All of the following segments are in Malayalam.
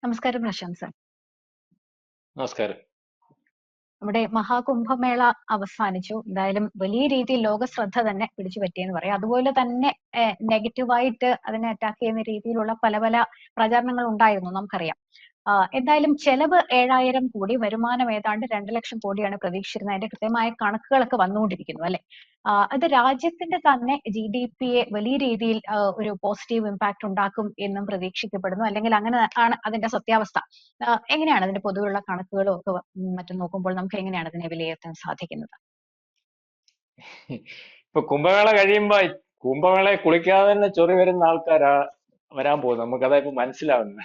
നമസ്കാരം പ്രശംസ. നമസ്കാരം. നമ്മുടെ മഹാകുംഭമേള അവസാനിച്ചു. എന്തായാലും വലിയ രീതിയിൽ ലോക ശ്രദ്ധ തന്നെ പിടിച്ചു പറ്റിയെന്ന് പറയാം. അതുപോലെ തന്നെ നെഗറ്റീവായിട്ട് അതിനെ അറ്റാക്ക് ചെയ്യുന്ന രീതിയിലുള്ള പല പല പ്രചാരണങ്ങൾ ഉണ്ടായിരുന്നു, നമുക്കറിയാം. എന്തായാലും ചെലവ് 7,000 കോടി, വരുമാനം ഏതാണ്ട് 2 ലക്ഷം കോടിയാണ് പ്രതീക്ഷിച്ചിരുന്നത്. അതിന്റെ കൃത്യമായ കണക്കുകളൊക്കെ വന്നുകൊണ്ടിരിക്കുന്നു, അല്ലെ? അത് രാജ്യത്തിന്റെ തന്നെ GDP-യെ വലിയ രീതിയിൽ ഒരു പോസിറ്റീവ് ഇമ്പാക്ട് ഉണ്ടാക്കും എന്നും പ്രതീക്ഷിക്കപ്പെടുന്നു. അല്ലെങ്കിൽ അങ്ങനെ ആണ് അതിന്റെ സത്യാവസ്ഥ. എങ്ങനെയാണ് അതിന്റെ പൊതുവെയുള്ള കണക്കുകളും ഒക്കെ മറ്റും നോക്കുമ്പോൾ നമുക്ക് എങ്ങനെയാണ് അതിനെ വിലയിരുത്താൻ സാധിക്കുന്നത്? ഇപ്പൊ കുംഭമേള കഴിയുമ്പോ കുംഭമേളയെ കുളിക്കാതെ തന്നെ ചൊറി വരുന്ന ആൾക്കാരാ വരാൻ പോകുന്നത്. നമുക്കതാ ഇപ്പൊ മനസ്സിലാവുന്നത്.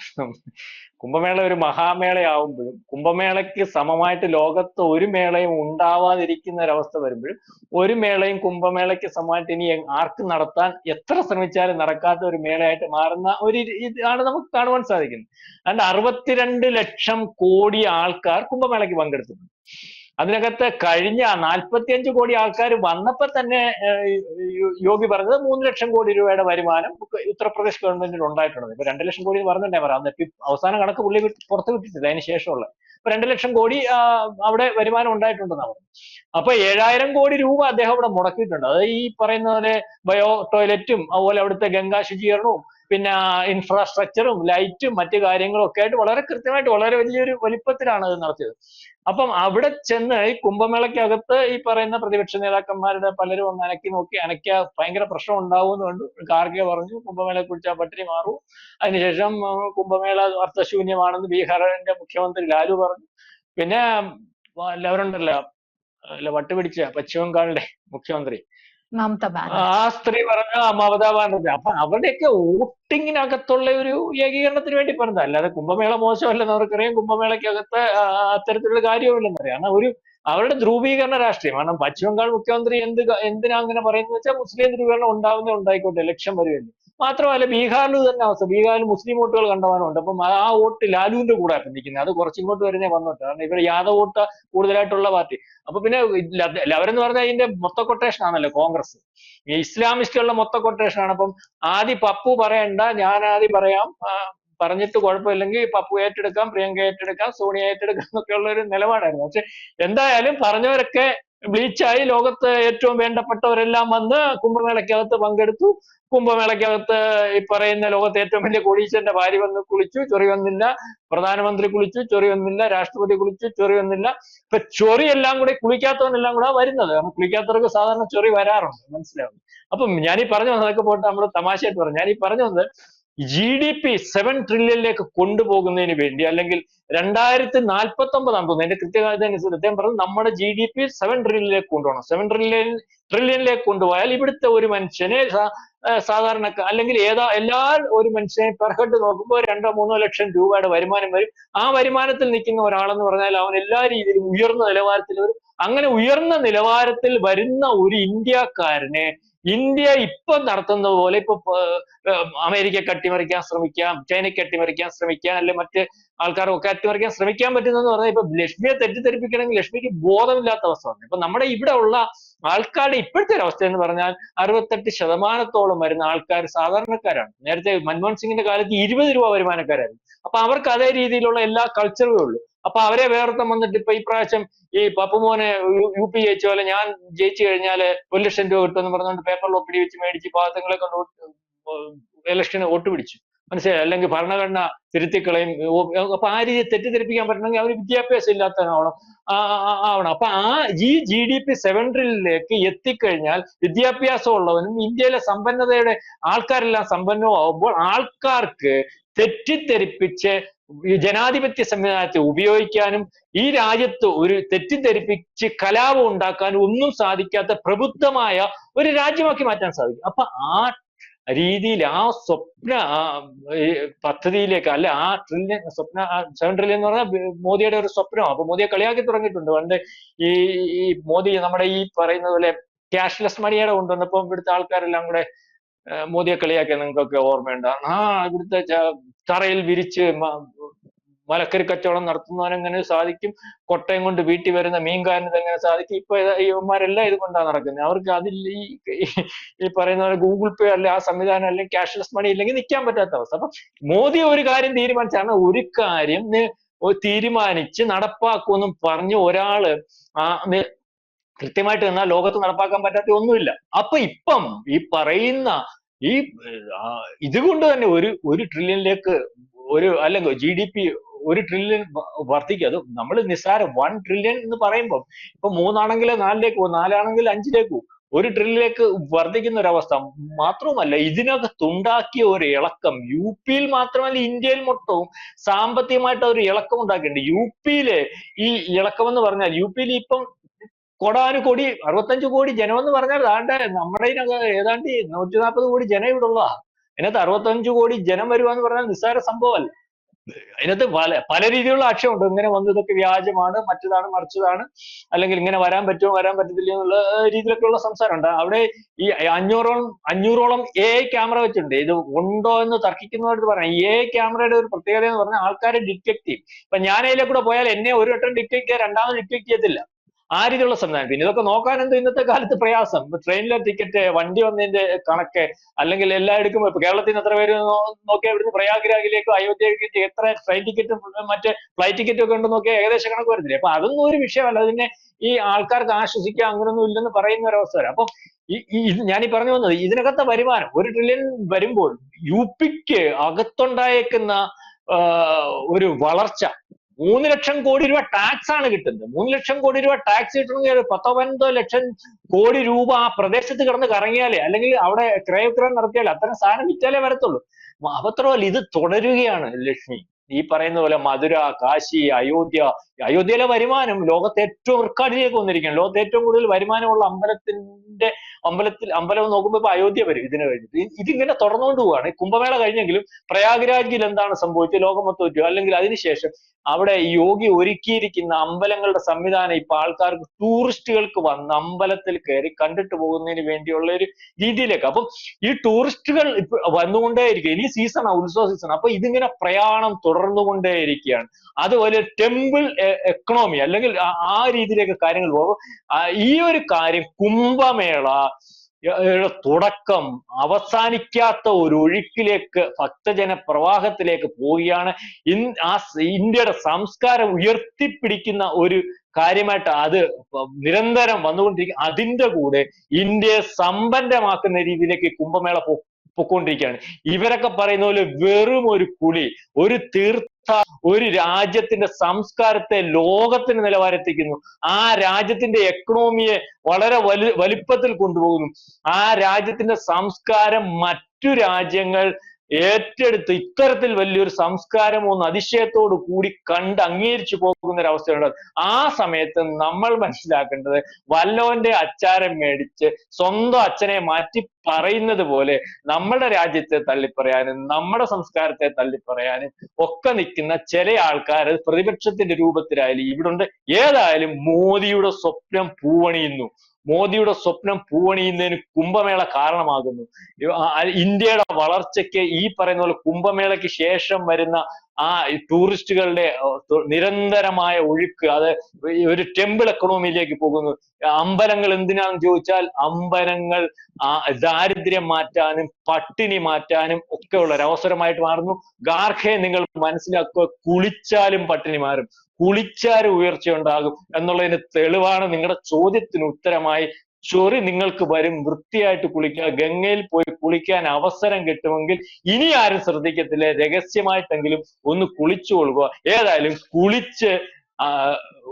കുംഭമേള ഒരു മഹാമേളയാവുമ്പോഴും കുംഭമേളയ്ക്ക് സമമായിട്ട് ലോകത്ത് ഒരു മേളയും ഉണ്ടാവാതിരിക്കുന്ന ഒരവസ്ഥ വരുമ്പോഴും ഒരു മേളയും കുംഭമേളയ്ക്ക് സമമായിട്ട് ഇനി ആർക്കും നടത്താൻ എത്ര ശ്രമിച്ചാലും നടക്കാത്ത ഒരു മേളയായിട്ട് മാറുന്ന ഒരു ഇതാണ് നമുക്ക് കാണുവാൻ സാധിക്കുന്നത്. അതുകൊണ്ട് 62 ലക്ഷം കോടി ആൾക്കാർ കുംഭമേളയ്ക്ക് പങ്കെടുത്തിട്ടുണ്ട്. അതിനകത്ത് കഴിഞ്ഞ 45 കോടി ആൾക്കാർ വന്നപ്പോ തന്നെ യോഗി പറഞ്ഞത് 3 ലക്ഷം കോടി രൂപയുടെ വരുമാനം ഉത്തർപ്രദേശ് ഗവൺമെന്റിന് ഉണ്ടായിട്ടുണ്ട്. ഇപ്പൊ 2 ലക്ഷം കോടി എന്ന് പറഞ്ഞിട്ടുണ്ടേ പറയാം. അവസാന കണക്ക് പുള്ളി പുറത്തു വിട്ടിട്ടില്ല അതിന് ശേഷമുള്ള. ഇപ്പൊ 2 ലക്ഷം കോടി അവിടെ വരുമാനം ഉണ്ടായിട്ടുണ്ടെന്നാണ് പറഞ്ഞത്. അപ്പൊ 7,000 കോടി രൂപ അദ്ദേഹം അവിടെ മുടക്കിയിട്ടുണ്ട്. അത് ഈ പറയുന്ന പോലെ ബയോ ടോയ്ലറ്റും അതുപോലെ അവിടുത്തെ ഗംഗാ ശുചീകരണവും പിന്നെ ഇൻഫ്രാസ്ട്രക്ചറും ലൈറ്റും മറ്റു കാര്യങ്ങളും ഒക്കെ ആയിട്ട് വളരെ കൃത്യമായിട്ട് വളരെ വലിയൊരു വലിപ്പത്തിലാണ് അത് നടത്തിയത്. അപ്പം അവിടെ ചെന്ന് ഈ കുംഭമേളയ്ക്കകത്ത് ഈ പറയുന്ന പ്രതിപക്ഷ നേതാക്കന്മാരുടെ പലരും ഒന്ന് അനക്കിയ ഭയങ്കര പ്രശ്നം ഉണ്ടാവും എന്ന് ഖാർഗെ പറഞ്ഞു. കുംഭമേളയെ കുറിച്ച് പട്ടിണി മാറൂ. അതിനുശേഷം കുംഭമേള അർത്ഥശൂന്യമാണെന്ന് ബീഹാറിന്റെ മുഖ്യമന്ത്രി ലാലു പറഞ്ഞു. പിന്നെ അവരുണ്ടല്ലോ വട്ടുപിടിച്ച പശ്ചിമ ബംഗാളിന്റെ മുഖ്യമന്ത്രി ആ സ്ത്രീ പറഞ്ഞ മമതാ ബാനർജി. അപ്പൊ അവരുടെയൊക്കെ വോട്ടിങ്ങിനകത്തുള്ള ഒരു ഏകീകരണത്തിന് വേണ്ടി പറഞ്ഞത്. അല്ലാതെ കുംഭമേള മോശമല്ലെന്ന് അവർക്കറിയാം. കുംഭമേളയ്ക്കകത്ത് അത്തരത്തിലുള്ള കാര്യവുമില്ലെന്നറിയാം. കാരണം അവരുടെ ധ്രുവീകരണ രാഷ്ട്രീയം. കാരണം പശ്ചിമ ബംഗാൾ മുഖ്യമന്ത്രി എന്തിനാ അങ്ങനെ പറയുന്നത് വെച്ചാൽ മുസ്ലിം ധ്രുവീകരണം ഉണ്ടായിക്കോട്ടെ, ലക്ഷ്യം വരുമല്ലോ. മാത്രമല്ല ബീഹാറിൽ തന്നെ അവസ്ഥ. ബീഹാറിൽ മുസ്ലിം വോട്ടുകൾ കണ്ടവാനുണ്ട്. അപ്പം ആ വോട്ട് ലാലുവിന്റെ കൂടെ നിൽക്കുന്നത്. അത് കുറച്ചിങ്ങോട്ട് വരുന്നേ വന്നോട്ടെ. കാരണം ഇവർ യാദവ് വോട്ട് കൂടുതലായിട്ടുള്ള പാർട്ടി. അപ്പൊ പിന്നെ അവരെന്ന് പറഞ്ഞാൽ ഇതിന്റെ മൊത്ത കൊട്ടേഷൻ ആണല്ലോ കോൺഗ്രസ്. ഈ ഇസ്ലാമിസ്റ്റുകളുടെ മൊത്ത കൊട്ടേഷൻ ആണ്. അപ്പം ആദ്യം പപ്പു പറയണ്ട, ഞാൻ ആദ്യം പറയാം, പറഞ്ഞിട്ട് കുഴപ്പമില്ലെങ്കിൽ പപ്പു ഏറ്റെടുക്കാം, പ്രിയങ്ക ഏറ്റെടുക്കാം, സോണിയ ഏറ്റെടുക്കാം എന്നൊക്കെ ഉള്ള ഒരു നിലപാടായിരുന്നു. പക്ഷെ എന്തായാലും പറഞ്ഞവരൊക്കെ ബ്ലീച്ചായി. ലോകത്ത് ഏറ്റവും വേണ്ടപ്പെട്ടവരെല്ലാം വന്ന് കുംഭമേളയ്ക്കകത്ത് പങ്കെടുത്തു. കുംഭമേളയ്ക്കകത്ത് ഈ പറയുന്ന ലോകത്തെ ഏറ്റവും വലിയ കോടീശ്വരന്റെ ഭാര്യ വന്ന് കുളിച്ചു, ചൊറി വന്നില്ല. പ്രധാനമന്ത്രി കുളിച്ചു, ചൊറി വന്നില്ല. രാഷ്ട്രപതി കുളിച്ചു, ചൊറി വന്നില്ല. ഇപ്പൊ ചൊറി എല്ലാം കൂടെ കുളിക്കാത്തവനെല്ലാം കൂടെ വരുന്നത്. കാരണം കുളിക്കാത്തവർക്ക് സാധാരണ ചൊറി വരാറുണ്ട്, മനസ്സിലാവും. അപ്പം ഞാനീ പറഞ്ഞു വന്നതൊക്കെ പോയിട്ട് നമ്മൾ തമാശയായിട്ട് പറഞ്ഞു. ഞാനീ പറഞ്ഞു വന്നത് GDP 7 ട്രില്യണിലേക്ക് കൊണ്ടുപോകുന്നതിന് വേണ്ടി, അല്ലെങ്കിൽ 2049 തോന്നുന്നു എന്റെ കൃത്യമായിട്ട് അദ്ദേഹം പറഞ്ഞു, നമ്മുടെ GDP 7 ട്രില്യണിലേക്ക് കൊണ്ടുപോകണം. 7 ട്രില്യണിലേക്ക് കൊണ്ടുപോയാൽ ഇവിടുത്തെ ഒരു മനുഷ്യനെ സാധാരണ അല്ലെങ്കിൽ എല്ലാ ഒരു മനുഷ്യനെ പെർ ഹെഡ് നോക്കുമ്പോൾ 2-3 ലക്ഷം രൂപയുടെ വരുമാനം വരും. ആ വരുമാനത്തിൽ നിൽക്കുന്ന ഒരാളെന്ന് പറഞ്ഞാൽ അവൻ എല്ലാ രീതിയിലും ഉയർന്ന നിലവാരത്തിൽ വരും. അങ്ങനെ ഉയർന്ന നിലവാരത്തിൽ വരുന്ന ഒരു ഇന്ത്യക്കാരനെ ഇന്ത്യ ഇപ്പൊ നടത്തുന്നത് പോലെ ഇപ്പൊ അമേരിക്കക്ക് അട്ടിമറിക്കാൻ ശ്രമിക്കാം, ചൈനയ്ക്ക് അട്ടിമറിക്കാൻ ശ്രമിക്കാം, അല്ലെ മറ്റ് ആൾക്കാരൊക്കെ അട്ടിമറിക്കാൻ ശ്രമിക്കാൻ പറ്റുന്നെന്ന് പറഞ്ഞാൽ ഇപ്പൊ ലക്ഷ്മിയെ തെറ്റിദ്ധരിപ്പിക്കണമെങ്കിൽ ലക്ഷ്മിക്ക് ബോധമില്ലാത്ത അവസ്ഥ വന്നു. ഇപ്പൊ നമ്മുടെ ഇവിടെ ഉള്ള ആൾക്കാരുടെ ഇപ്പോഴത്തെ ഒരു അവസ്ഥ എന്ന് പറഞ്ഞാൽ 68% വരുന്ന ആൾക്കാർ സാധാരണക്കാരാണ്. നേരത്തെ മൻമോഹൻ സിംഗിന്റെ കാലത്ത് 20 രൂപ വരുമാനക്കാരായിരുന്നു. അപ്പൊ അവർക്ക് അതേ രീതിയിലുള്ള എല്ലാ കൾച്ചറും ഉള്ളൂ. അപ്പൊ അവരെ വേർത്തം വന്നിട്ട് ഇപ്പൊ ഇപ്രാവശ്യം ഈ പപ്പുമോനെ UP ജയിച്ച പോലെ ഞാൻ ജയിച്ചു കഴിഞ്ഞാൽ 1 ലക്ഷം രൂപ കിട്ടുമെന്ന് പറഞ്ഞുകൊണ്ട് പേപ്പറിൽ ഒപ്പിടി വെച്ച് മേടിച്ച് പാവങ്ങളെ കൊണ്ട് ഇലക്ഷന് വോട്ട് പിടിച്ചു, മനസ്സിലായി. അല്ലെങ്കിൽ ഭരണഘടന തിരുത്തിക്കളയും. അപ്പൊ ആ രീതി തെറ്റിദ്ധരിപ്പിക്കാൻ പറ്റണമെങ്കിൽ അവർ വിദ്യാഭ്യാസം ഇല്ലാത്തവനാവണം ആവണം. അപ്പൊ ഈ GDP 7 ട്രില്യണിലേക്ക് എത്തിക്കഴിഞ്ഞാൽ വിദ്യാഭ്യാസം ഉള്ളവനും ഇന്ത്യയിലെ സമ്പന്നതയുടെ ആൾക്കാരെല്ലാം സമ്പന്നമാവുമ്പോൾ ആൾക്കാർക്ക് തെറ്റിദ്ധരിപ്പിച്ച് ജനാധിപത്യ സംവിധാനത്തെ ഉപയോഗിക്കാനും ഈ രാജ്യത്ത് ഒരു തെറ്റിദ്ധരിപ്പിച്ച് കലാപം ഉണ്ടാക്കാനും ഒന്നും സാധിക്കാത്ത പ്രബുദ്ധമായ ഒരു രാജ്യമാക്കി മാറ്റാൻ സാധിക്കും. അപ്പൊ ആ രീതിയിൽ ആ സ്വപ്ന പദ്ധതിയിലേക്ക്, അല്ലെ ആ ട്രില്യൺ 7 ട്രില്യൺ എന്ന് പറഞ്ഞാൽ മോദിയുടെ ഒരു സ്വപ്നമാണ്. അപ്പൊ മോദിയെ കളിയാക്കി തുടങ്ങിയിട്ടുണ്ട്. പണ്ട് ഈ മോദി നമ്മുടെ ഈ പറയുന്ന പോലെ ക്യാഷ്ലെസ് മണിയുടെ കൊണ്ടുവന്നപ്പോൾ ഇവിടുത്തെ ആൾക്കാരെല്ലാം കൂടെ മോദിയെ കളിയാക്കിയ നിങ്ങൾക്കൊക്കെ ഓർമ്മയുണ്ട്. ഇവിടുത്തെ തറയിൽ വിരിച്ച് മലക്കറി കച്ചവടം നടത്തുന്നവന് എങ്ങനെ സാധിക്കും, കൊട്ടയം കൊണ്ട് വീട്ടിൽ വരുന്ന മീൻകാരന് എങ്ങനെ സാധിക്കും? ഇപ്പൊ ഇവന്മാരെല്ലാം ഇത് കൊണ്ടാണ് നടക്കുന്നത്. അവർക്ക് അതിൽ ഈ പറയുന്ന പോലെ ഗൂഗിൾ പേ അല്ലെ ആ സംവിധാനം അല്ലെങ്കിൽ ക്യാഷ്ലെസ് മണി ഇല്ലെങ്കിൽ നിൽക്കാൻ പറ്റാത്ത അവസ്ഥ. അപ്പൊ മോദി ഒരു കാര്യം തീരുമാനിച്ചാണ്, ഒരു കാര്യം തീരുമാനിച്ച് നടപ്പാക്കുമെന്നും പറഞ്ഞ് ഒരാള് കൃത്യമായിട്ട് എന്നാൽ ലോകത്ത് നടപ്പാക്കാൻ പറ്റാത്ത ഒന്നുമില്ല. അപ്പൊ ഇപ്പം ഈ പറയുന്ന ഈ ഇതുകൊണ്ട് തന്നെ ഒരു ട്രില്യണിലേക്ക് അല്ലെങ്കിൽ GDP 1 ട്രില്യൺ വർദ്ധിക്കും. അത് നമ്മൾ നിസ്സാരം 1 ട്രില്യൺ എന്ന് പറയുമ്പോൾ ഇപ്പൊ 3 4 പോകും, 4 5 പോകും, 1 ട്രില്യണിലേക്ക് വർദ്ധിക്കുന്ന ഒരവസ്ഥ. മാത്രവുമല്ല ഇതിനകത്തുണ്ടാക്കിയ ഒരു ഇളക്കം UP-യിൽ മാത്രമല്ല ഇന്ത്യയിൽ മൊത്തവും സാമ്പത്തികമായിട്ട് ഒരു ഇളക്കം ഉണ്ടാക്കിയിട്ടുണ്ട്. UP-യിലെ ഈ ഇളക്കം എന്ന് പറഞ്ഞാൽ UP-യിൽ ഇപ്പം കോടാനുകോടി 65 കോടി ജനം എന്ന് പറഞ്ഞാൽ നമ്മുടെ ഏതാണ്ട് 140 കോടി ജനം ഇവിടെ ഉള്ള. അതിനകത്ത് 65 കോടി ജനം വരുക എന്ന് പറഞ്ഞാൽ നിസ്സാര സംഭവമല്ല. അതിനകത്ത് പല രീതിയിലുള്ള ആക്ഷേപമുണ്ട്. ഇങ്ങനെ വന്നു ഇതൊക്കെ വ്യാജമാണ്, മറ്റതാണ് മറിച്ചതാണ്, അല്ലെങ്കിൽ ഇങ്ങനെ വരാൻ പറ്റുമോ വരാൻ പറ്റത്തില്ല എന്നുള്ള രീതിയിലൊക്കെയുള്ള സംസാരമുണ്ട്. അവിടെ ഈ 500ഓളം AI ക്യാമറ വെച്ചിട്ടുണ്ട്. ഇത് ഉണ്ടോ എന്ന് തർക്കിക്കുന്നവർക്ക് പറയാം. AI ക്യാമറയുടെ ഒരു പ്രത്യേകത എന്ന് പറഞ്ഞാൽ ആൾക്കാരെ ഡിറ്റക്ട് ചെയ്യും. ഇപ്പൊ ഞാൻ അതിലെ കൂടെ പോയാൽ എന്നെ ഒരു വട്ടം ഡിറ്റക്ട് ചെയ്യാൻ രണ്ടാമത് ഡിറ്റക്ട് ചെയ്യത്തില്ല. ആ രീതിയിലുള്ള സംവിധാനം. പിന്നെ ഇതൊക്കെ നോക്കാൻ എന്തോ ഇന്നത്തെ കാലത്ത് പ്രയാസം. ട്രെയിനിലെ ടിക്കറ്റ്, വണ്ടി വന്നതിന്റെ കണക്ക്, അല്ലെങ്കിൽ എല്ലായിടത്തും ഇപ്പൊ കേരളത്തിൽ നിന്ന് എത്ര പേര് നോക്കിയാൽ ഇവിടുന്ന് പ്രയാഗ്രാജിലേക്കോ അയോധ്യയിലേക്ക് എത്ര ട്രെയിൻ ടിക്കറ്റും മറ്റേ ഫ്ലൈറ്റ് ടിക്കറ്റും ഒക്കെ ഉണ്ടെന്ന് നോക്കിയാൽ ഏകദേശം കണക്ക് വരുന്നില്ല. അപ്പൊ അതൊന്നും ഒരു വിഷയമല്ല. അതിനെ ഈ ആൾക്കാർക്ക് ആശ്വസിക്കുക അങ്ങനൊന്നും ഇല്ലെന്ന് പറയുന്ന ഒരവസ്ഥ വരാം. അപ്പൊ ഞാനീ പറഞ്ഞു വന്നത് ഇതിനകത്തെ വരുമാനം 1 ട്രില്യൺ വരുമ്പോൾ UP-ക്ക് അകത്തുണ്ടായേക്കുന്ന ഒരു വളർച്ച 3 ലക്ഷം കോടി രൂപ ടാക്സ് ആണ് കിട്ടുന്നത്. 3 ലക്ഷം കോടി രൂപ ടാക്സ് കിട്ടണമെങ്കിൽ 10-15 ലക്ഷം കോടി രൂപ ആ പ്രദേശത്ത് കിടന്ന് കറങ്ങിയാലേ, അല്ലെങ്കിൽ അവിടെ ക്രയവിക്രയം നടത്തിയാലേ, അത്തരം സാധനം വിറ്റാലേ വരത്തുള്ളൂ. മാത്രമല്ല ഇത് തുടരുകയാണ് ലക്ഷ്മി. ഈ പറയുന്ന പോലെ മധുര, കാശി, അയോധ്യയിലെ വരുമാനം ലോകത്തെ ഏറ്റവും റെക്കോർഡിലേക്ക് വന്നിരിക്കുകയാണ്. ലോകത്തെ ഏറ്റവും കൂടുതൽ വരുമാനമുള്ള അമ്പലം നോക്കുമ്പോൾ ഇപ്പൊ അയോധ്യ വരും ഇതിന് കഴിഞ്ഞിട്ട്. ഇതിങ്ങനെ തുടർന്നുകൊണ്ട് പോവുകയാണ്. കുംഭമേള കഴിഞ്ഞെങ്കിലും പ്രയാഗ്രാജിൽ എന്താണ് സംഭവിച്ചത്, ലോകം മൊത്തം അല്ലെങ്കിൽ അതിനുശേഷം അവിടെ യോഗി ഒരുക്കിയിരിക്കുന്ന അമ്പലങ്ങളുടെ സംവിധാനം ഇപ്പൊ ആൾക്കാർക്ക്, ടൂറിസ്റ്റുകൾക്ക് വന്ന് അമ്പലത്തിൽ കയറി കണ്ടിട്ട് പോകുന്നതിന് വേണ്ടിയുള്ള ഒരു രീതിയിലേക്ക്. അപ്പം ഈ ടൂറിസ്റ്റുകൾ ഇപ്പൊ വന്നുകൊണ്ടേയിരിക്കും. ഇനി സീസണാണ്, ഉത്സവ സീസൺ. അപ്പൊ ഇതിങ്ങനെ പ്രയാണം തുടർന്നുകൊണ്ടേയിരിക്കുകയാണ്. അതുപോലെ ടെമ്പിൾ എക്കണോമി അല്ലെങ്കിൽ ആ രീതിയിലേക്ക് കാര്യങ്ങൾ പോകും. ഈ ഒരു കാര്യം കുംഭമേള തുടക്കം അവസാനിക്കാത്ത ഒരു ഒഴുക്കിലേക്ക്, ഭക്തജന പ്രവാഹത്തിലേക്ക് പോവുകയാണ്. ഇന്ത്യയുടെ സംസ്കാരം ഉയർത്തിപ്പിടിക്കുന്ന ഒരു കാര്യമായിട്ട് അത് നിരന്തരം വന്നുകൊണ്ടിരിക്കും. അതിന്റെ കൂടെ ഇന്ത്യയെ സമ്പന്നമാക്കുന്ന രീതിയിലേക്ക് കുംഭമേള പൊക്കോണ്ടിരിക്കുകയാണ്. ഇവരൊക്കെ പറയുന്ന പോലെ വെറും ഒരു കുളി, ഒരു ഒരു രാജ്യത്തിന്റെ സംസ്കാരത്തെ ലോകത്തിന് നിലവാരത്തിക്കുന്നു. ആ രാജ്യത്തിന്റെ എക്കണോമിയെ വളരെ വലിപ്പത്തിൽ കൊണ്ടുപോകുന്നു. ആ രാജ്യത്തിന്റെ സംസ്കാരം മറ്റു രാജ്യങ്ങൾ ഏറ്റെടുത്ത് ഇത്തരത്തിൽ വലിയൊരു സംസ്കാരമോ അതിശയത്തോടു കൂടി കണ്ട് അംഗീകരിച്ചു പോകുന്ന ഒരു അവസ്ഥയുണ്ട്. ആ സമയത്ത് നമ്മൾ മനസ്സിലാക്കേണ്ടത് വല്ലവന്റെ അച്ചാരം മേടിച്ച് സ്വന്തം അച്ഛനെ മാറ്റി പറയുന്നത് പോലെ നമ്മുടെ രാജ്യത്തെ തള്ളിപ്പറയാനും നമ്മുടെ സംസ്കാരത്തെ തള്ളിപ്പറയാനും ഒക്കെ നിൽക്കുന്ന ചില ആൾക്കാർ പ്രതിപക്ഷത്തിന്റെ രൂപത്തിലായാലും ഇവിടുണ്ട്. ഏതായാലും മോദിയുടെ സ്വപ്നം പൂവണിയുന്നു. മോദിയുടെ സ്വപ്നം പൂവണിയുന്നതിന് കുംഭമേള കാരണമാകുന്നു. ഇന്ത്യയുടെ വളർച്ചയ്ക്ക് ഈ പറയുന്ന പോലെ കുംഭമേളയ്ക്ക് ശേഷം വരുന്ന ആ ടൂറിസ്റ്റുകളുടെ നിരന്തരമായ ഒഴുക്ക്, അത് ഒരു ടെമ്പിൾ എക്കണോമിയിലേക്ക് പോകുന്നു. അമ്പലങ്ങൾ എന്തിനാണെന്ന് ചോദിച്ചാൽ അമ്പലങ്ങൾ ദാരിദ്ര്യം മാറ്റാനും പട്ടിണി മാറ്റാനും ഒക്കെ ഉള്ള ഒരു അവസരമായിട്ട് മാറുന്നു. ഗാർഖയെ നിങ്ങൾ മനസ്സിലാക്കുക, കുളിച്ചാലും പട്ടിണി മാറും, കുളിച്ചാലും ഉയർച്ച ഉണ്ടാകും എന്നുള്ളതിന് തെളിവാണ്. നിങ്ങളുടെ ചോദ്യത്തിന് ഉത്തരമായി ചൊറി നിങ്ങൾക്ക് വരും. വൃത്തിയായിട്ട് കുളിക്കുക. ഗംഗയിൽ പോയി കുളിക്കാൻ അവസരം കിട്ടുമെങ്കിൽ ഇനി ആരും ശ്രദ്ധിക്കത്തില്ല, രഹസ്യമായിട്ടെങ്കിലും ഒന്ന് കുളിച്ചു കൊള്ളുക. ഏതായാലും കുളിച്ച്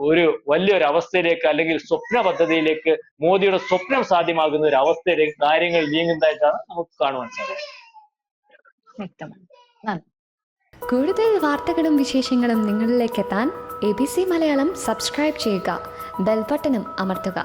ഒരു വലിയൊരു അവസ്ഥയിലേക്ക് അല്ലെങ്കിൽ സ്വപ്ന പദ്ധതിയിലേക്ക്, മോദിയുടെ സ്വപ്നം സാധ്യമാകുന്ന ഒരു അവസ്ഥയിലേക്ക് കാര്യങ്ങൾ നീങ്ങുന്നതായിട്ടാണ് നമുക്ക് കാണുവാൻ സാധിക്കുന്നത്. കൂടുതൽ വാർത്തകളും വിശേഷങ്ങളും നിങ്ങളിലേക്ക് എത്താൻ ABC മലയാളം സബ്സ്ക്രൈബ് ചെയ്യുക, ബെൽ ബട്ടണും അമർത്തുക.